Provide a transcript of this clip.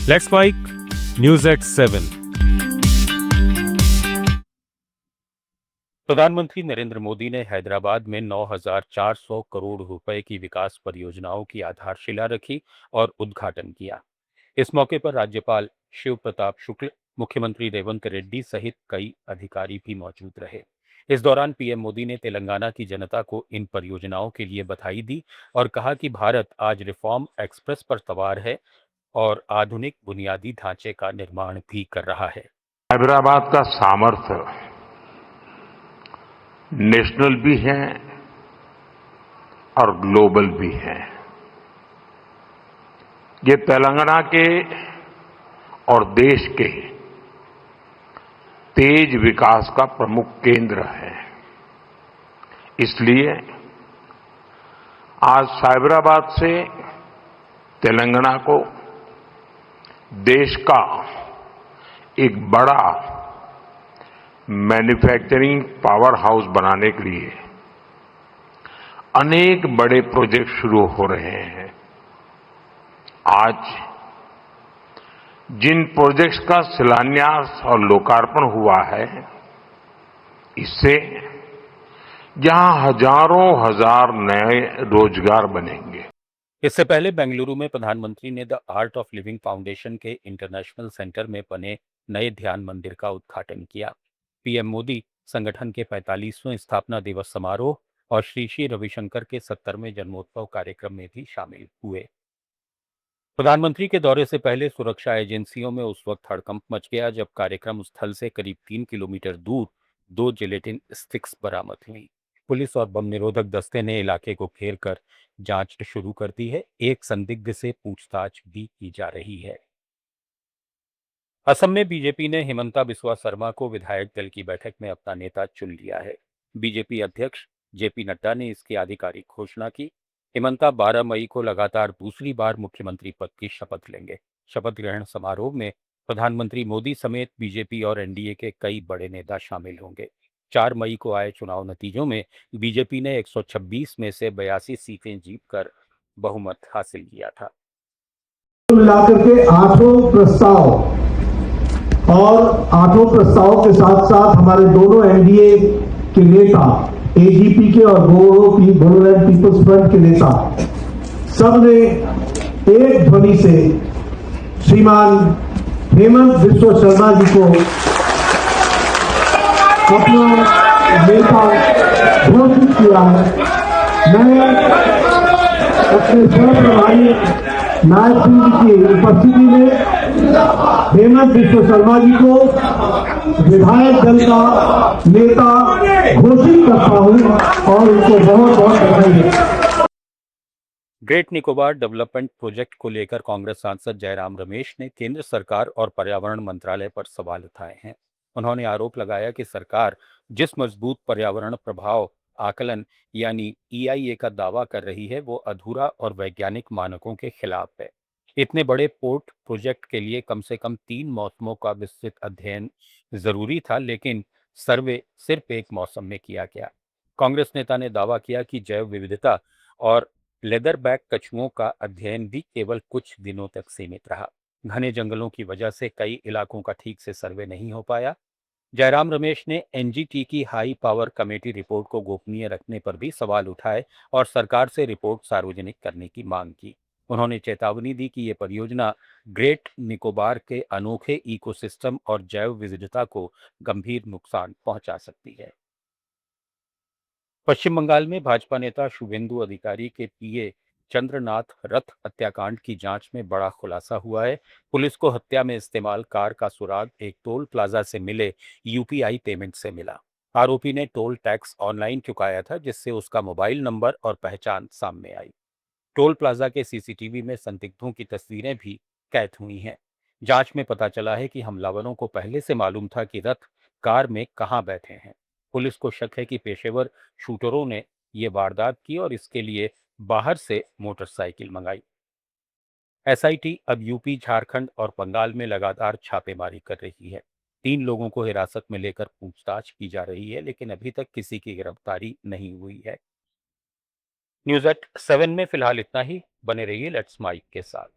Let's mic news at 7। प्रधानमंत्री नरेंद्र मोदी ने हैदराबाद में 9,400 करोड़ रुपए की विकास परियोजनाओं की आधारशिला रखी और उद्घाटन किया। इस मौके पर राज्यपाल शिव प्रताप शुक्ल, मुख्यमंत्री रेवंत रेड्डी सहित कई अधिकारी भी मौजूद रहे। इस दौरान पीएम मोदी ने तेलंगाना की जनता को इन परियोजनाओं के लिए बधाई दी और कहा कि भारत आज रिफॉर्म एक्सप्रेस पर सवार है और आधुनिक बुनियादी ढांचे का निर्माण भी कर रहा है। हैदराबाद का सामर्थ्य नेशनल भी है और ग्लोबल भी है। ये तेलंगाना के और देश के तेज विकास का प्रमुख केंद्र है। इसलिए आज साइबराबाद से तेलंगाना को देश का एक बड़ा मैन्युफैक्चरिंग पावर हाउस बनाने के लिए अनेक बड़े प्रोजेक्ट शुरू हो रहे हैं। आज जिन प्रोजेक्ट्स का शिलान्यास और लोकार्पण हुआ है, इससे यहां हजारों हजार नए रोजगार बनेंगे। इससे पहले बेंगलुरु में प्रधानमंत्री ने the art of living foundation के इंटरनेशनल सेंटर में बने नए ध्यान मंदिर का उद्घाटन किया। पीएम मोदी संगठन के 45वें स्थापना दिवस समारोह और श्री श्री रविशंकर के 70वें जन्मोत्सव कार्यक्रम में भी शामिल हुए। प्रधानमंत्री के दौरे से पहले सुरक्षा एजेंसियों में उस वक्त हड़कंप मच गया जब कार्यक्रम स्थल से करीब 3 किलोमीटर दूर 2 जिलेटिन स्टिक्स बरामद हुई। पुलिस और बम निरोधक दस्ते ने इलाके को घेर कर जांच शुरू कर दी है। एक संदिग्ध से पूछताछ भी की जा रही है। असम में बीजेपी ने हिमंता बिस्वा शर्मा को विधायक दल की बैठक में अपना नेता चुन लिया है। बीजेपी अध्यक्ष जेपी नड्डा ने इसकी आधिकारिक घोषणा की। हिमंता 12 मई को लगातार दूसरी बार मुख्यमंत्री पद की शपथ लेंगे। शपथ ग्रहण समारोह में प्रधानमंत्री मोदी समेत बीजेपी और एनडीए के कई बड़े नेता शामिल होंगे। 4 मई को आए चुनाव नतीजों में बीजेपी ने 126 में से 82 सीटें जीतकर बहुमत हासिल किया था। मिलाकर के 8 प्रस्ताव और 8 प्रस्तावों के साथ साथ हमारे दोनों एनडीए के नेता, एजीपी के और बोडोलैंड पीपल्स फ्रंट के नेता, सबने एक ध्वनि से श्रीमान हेमंत बिस्वा शर्मा जी को अपना नेता घोषित किया है। मैं अपने सहप्रभारी नायब सिंह की उपस्थिति में हेमंत बिस्वा शर्मा जी को विधायक दल का नेता घोषित करता हूं और उनको बहुत बहुत बधाई है। ग्रेट निकोबार डेवलपमेंट प्रोजेक्ट को लेकर कांग्रेस सांसद जयराम रमेश ने केंद्र सरकार और पर्यावरण मंत्रालय पर सवाल उठाए हैं। उन्होंने आरोप लगाया कि सरकार जिस मजबूत पर्यावरण प्रभाव आकलन यानी ईआईए का दावा कर रही है वो अधूरा और वैज्ञानिक मानकों के खिलाफ है। इतने बड़े पोर्ट प्रोजेक्ट के लिए कम से कम 3 मौसमों का विस्तृत अध्ययन जरूरी था, लेकिन सर्वे सिर्फ एक मौसम में किया गया। कांग्रेस नेता ने दावा किया कि जैव विविधता और लेदरबैक कछुओं का अध्ययन भी केवल कुछ दिनों तक सीमित रहा। घने जंगलों की वजह से कई इलाकों का ठीक से सर्वे नहीं हो पाया। जयराम रमेश ने एनजीटी की हाई पावर कमेटी रिपोर्ट को गोपनीय रखने पर भी सवाल उठाए और सरकार से रिपोर्ट सार्वजनिक करने की मांग की। उन्होंने चेतावनी दी कि ये परियोजना ग्रेट निकोबार के अनोखे इकोसिस्टम और जैव विविधता को गंभीर नुकसान पहुंचा सकती है। पश्चिम बंगाल में भाजपा नेता शुभेंदु अधिकारी के पीए चंद्रनाथ रथ हत्याकांड की जांच में बड़ा खुलासा हुआ है। पुलिस को हत्या में इस्तेमाल कार का सुराग एक टोल प्लाजा से मिले यूपीआई पेमेंट से मिला। आरोपी ने टोल टैक्स ऑनलाइन चुकाया था, जिससे उसका मोबाइल नंबर और पहचान सामने आई। टोल प्लाजा के सीसीटीवी में संदिग्धों की तस्वीरें भी कैद हुई हैं। जांच में पता चला है कि हमलावरों को पहले से मालूम था कि रथ कार में कहां बैठे हैं। पुलिस को शक है कि पेशेवर शूटरों ने ये वारदात की और इसके लिए बाहर से मोटरसाइकिल मंगाई। एसआईटी अब यूपी, झारखंड और बंगाल में लगातार छापेमारी कर रही है। 3 लोगों को हिरासत में लेकर पूछताछ की जा रही है, लेकिन अभी तक किसी की गिरफ्तारी नहीं हुई है। न्यूज एट 7 में फिलहाल इतना ही। बने रहिए लेट्स माइक के साथ।